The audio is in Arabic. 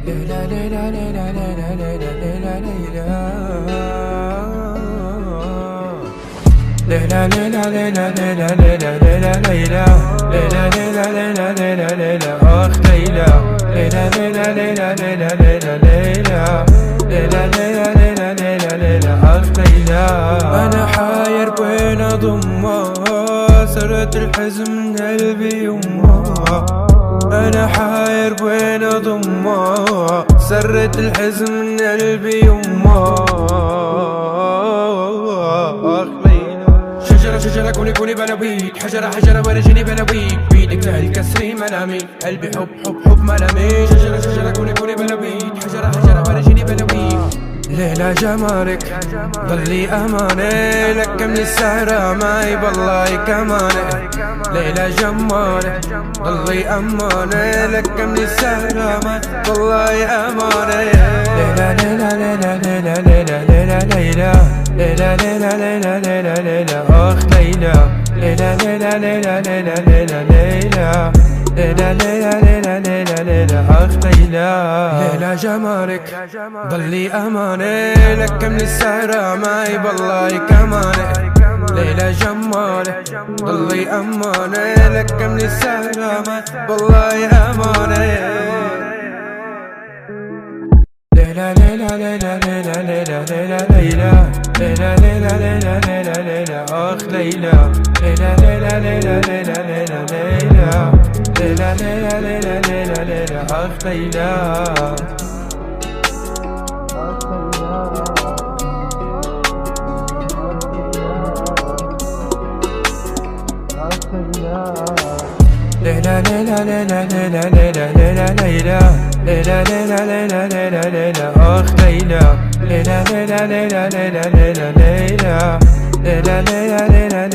ليلى ليلى ليلى ليلى ليلى ليلى ليلى ليلى ليلى ليلى ليلى ليلى ليلى ليلى ليلى ليلى ليلى ليلى أخ ليلى ليلى ليلى ليلى ليلى ليلى ليلى ليلى ليلى ليلى ليلى ليلى أخ ليلى. أنا حاير بين أضمها سرت الحزن من قلبي يمها. أنا حاير بين أضمها سرت الحزن من قلبي يمها. شجرة شجرة كوني كوني بلويك، حجرة حجرة ورجيني بلويك، بيدك لهالكسري ملاميك، قلبي حب حب حب ملاميك. شجرة شجرة كوني كوني بلويك، حجرة حجرة ورجيني بلويك. ليلى جمالك ضلي أمانة لك من السهرة معي بالله كمانة. ليلى جمالك ضلي أمانة لك من السهرة معي بالله أمانة. ليلى ليلى ليلى ليلى ليلى ليلى ليلى ليلى ليلى ليلى ليلى ليلى أخ ليلى ليلى ليلى ليلى ليلى ليلى ليلى ليلى ليلى ليلى ليلى ليلى أخ ليلى. ليلى جمالك ضلي أمانة لك من السهرة معي بالله كمانة. ليلى جمالك ضلي أمانة لك من السهرة معي بالله أمانة. ليلى ليلى ليلى ليلى ليلى ليلى ليلى ليلى ليلى ليلى ليلى ليلى أخ ليلى ليلى ليلى ليلى ليلى ليلى ليلى ليلى ليلى ليلى ليلى ليلى أخ ليلى. ليلى ليلى ليلى ليلى ليلى ليلى ليلى ليلى ليلى ليلى ليلى ليلى أخ ليلى ليلى ليلى ليلى ليلى ليلى ليلى ليلى ليلى ليلى